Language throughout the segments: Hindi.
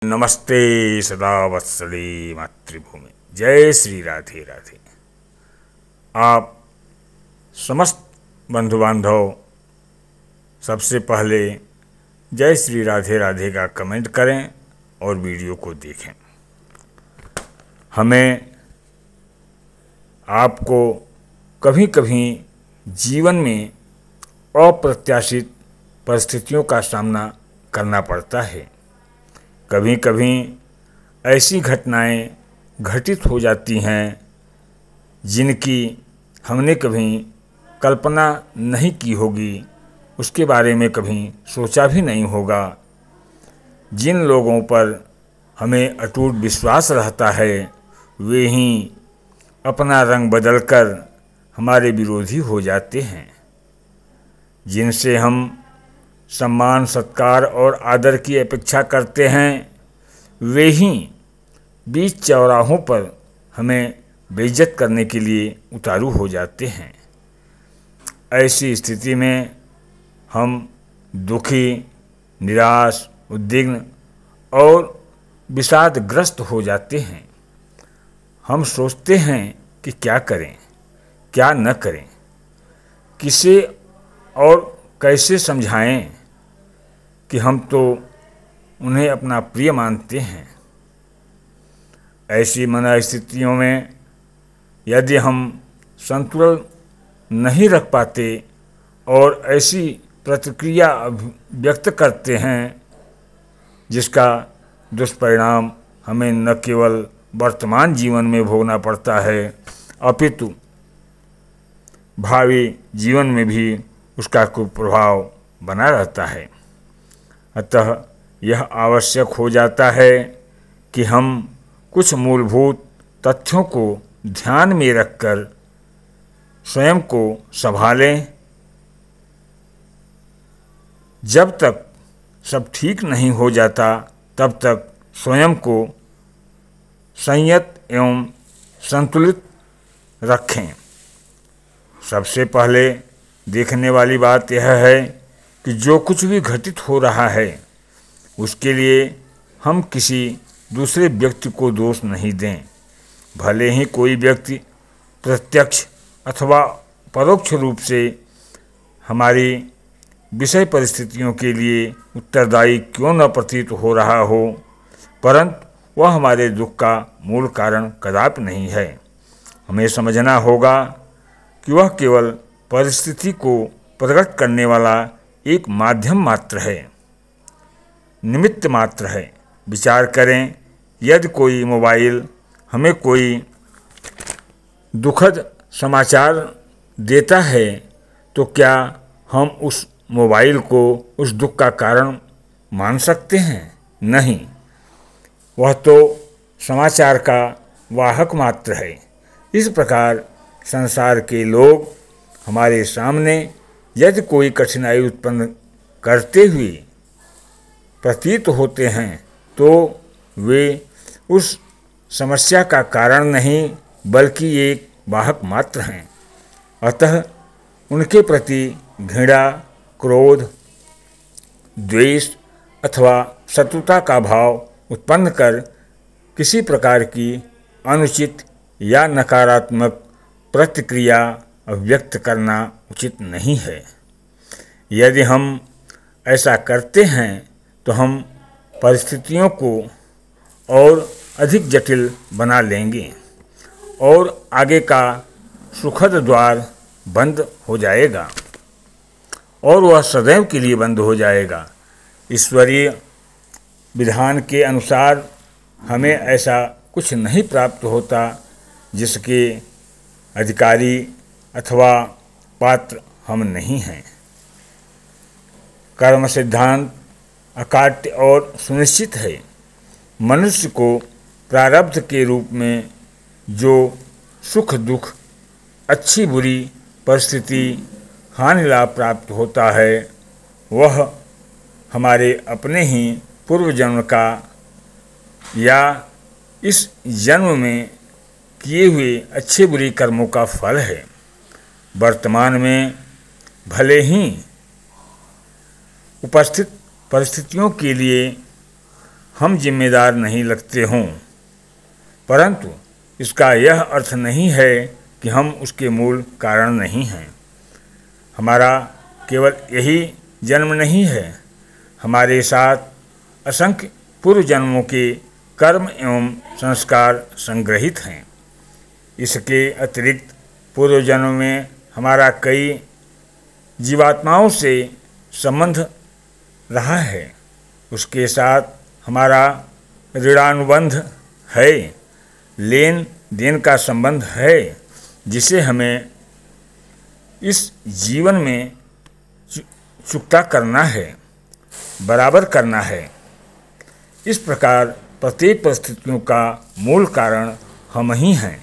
नमस्ते सदा वत्सले मातृभूमि। जय श्री राधे राधे। आप समस्त बंधु बांधव सबसे पहले जय श्री राधे राधे का कमेंट करें और वीडियो को देखें। हमें आपको कभी कभी जीवन में अप्रत्याशित परिस्थितियों का सामना करना पड़ता है। कभी कभी ऐसी घटनाएं घटित हो जाती हैं जिनकी हमने कभी कल्पना नहीं की होगी, उसके बारे में कभी सोचा भी नहीं होगा। जिन लोगों पर हमें अटूट विश्वास रहता है वे ही अपना रंग बदलकर हमारे विरोधी हो जाते हैं। जिनसे हम सम्मान, सत्कार और आदर की अपेक्षा करते हैं वे ही बीच चौराहों पर हमें बेइज्जत करने के लिए उतारू हो जाते हैं। ऐसी स्थिति में हम दुखी, निराश, उद्विग्न और विषादग्रस्त हो जाते हैं। हम सोचते हैं कि क्या करें, क्या न करें, किसे और कैसे समझाएं कि हम तो उन्हें अपना प्रिय मानते हैं। ऐसी मनस्थितियों में यदि हम संतुलन नहीं रख पाते और ऐसी प्रतिक्रिया व्यक्त करते हैं जिसका दुष्परिणाम हमें न केवल वर्तमान जीवन में भोगना पड़ता है अपितु भावी जीवन में भी उसका कुप्रभाव बना रहता है। अतः यह आवश्यक हो जाता है कि हम कुछ मूलभूत तथ्यों को ध्यान में रखकर स्वयं को संभालें। जब तक सब ठीक नहीं हो जाता तब तक स्वयं को संयत एवं संतुलित रखें। सबसे पहले देखने वाली बात यह है कि जो कुछ भी घटित हो रहा है उसके लिए हम किसी दूसरे व्यक्ति को दोष नहीं दें। भले ही कोई व्यक्ति प्रत्यक्ष अथवा परोक्ष रूप से हमारी विषय परिस्थितियों के लिए उत्तरदायी क्यों न प्रतीत हो रहा हो, परंतु वह हमारे दुख का मूल कारण कदापि नहीं है। हमें समझना होगा कि वह केवल परिस्थिति को प्रकट करने वाला एक माध्यम मात्र है, निमित्त मात्र है। विचार करें, यदि कोई मोबाइल हमें कोई दुखद समाचार देता है तो क्या हम उस मोबाइल को उस दुख का कारण मान सकते हैं? नहीं, वह तो समाचार का वाहक मात्र है। इस प्रकार संसार के लोग हमारे सामने यदि कोई कठिनाई उत्पन्न करते हुए प्रतीत होते हैं तो वे उस समस्या का कारण नहीं बल्कि एक वाहक मात्र हैं। अतः उनके प्रति घृणा, क्रोध, द्वेष अथवा शत्रुता का भाव उत्पन्न कर किसी प्रकार की अनुचित या नकारात्मक प्रतिक्रिया व्यक्त करना उचित नहीं है। यदि हम ऐसा करते हैं तो हम परिस्थितियों को और अधिक जटिल बना लेंगे और आगे का सुखद द्वार बंद हो जाएगा और वह सदैव के लिए बंद हो जाएगा। ईश्वरीय विधान के अनुसार हमें ऐसा कुछ नहीं प्राप्त होता जिसके अधिकारी अथवा पात्र हम नहीं हैं। कर्म सिद्धांत अकाट्य और सुनिश्चित है। मनुष्य को प्रारब्ध के रूप में जो सुख दुख, अच्छी बुरी परिस्थिति, हानि लाभ प्राप्त होता है वह हमारे अपने ही पूर्व जन्म का या इस जन्म में किए हुए अच्छे बुरी कर्मों का फल है। वर्तमान में भले ही उपस्थित परिस्थितियों के लिए हम जिम्मेदार नहीं लगते हों, परंतु इसका यह अर्थ नहीं है कि हम उसके मूल कारण नहीं हैं। हमारा केवल यही जन्म नहीं है, हमारे साथ असंख्य पूर्व जन्मों के कर्म एवं संस्कार संग्रहित हैं। इसके अतिरिक्त पूर्व जन्म में हमारा कई जीवात्माओं से संबंध रहा है, उसके साथ हमारा ऋणानुबंध है, लेन देन का संबंध है, जिसे हमें इस जीवन में चुकता करना है, बराबर करना है। इस प्रकार प्रत्येक परिस्थितियों का मूल कारण हम ही हैं।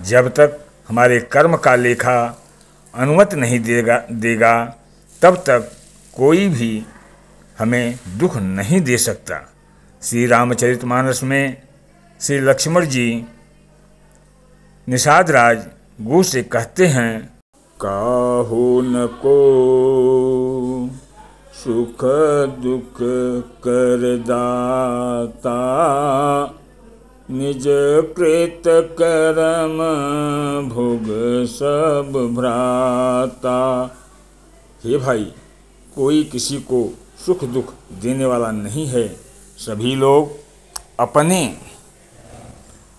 जब तक हमारे कर्म का लेखा अनुमति नहीं देगा तब तक कोई भी हमें दुख नहीं दे सकता। श्री रामचरितमानस में श्री लक्ष्मण जी निषाद राज गु से कहते हैं, काहू न को सुख दुख कर दाता, निज कृत कर्म भोग सब भ्राता। हे भाई, कोई किसी को सुख दुख देने वाला नहीं है। सभी लोग अपने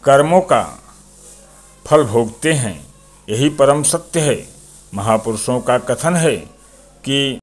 कर्मों का फल भोगते हैं। यही परम सत्य है। महापुरुषों का कथन है कि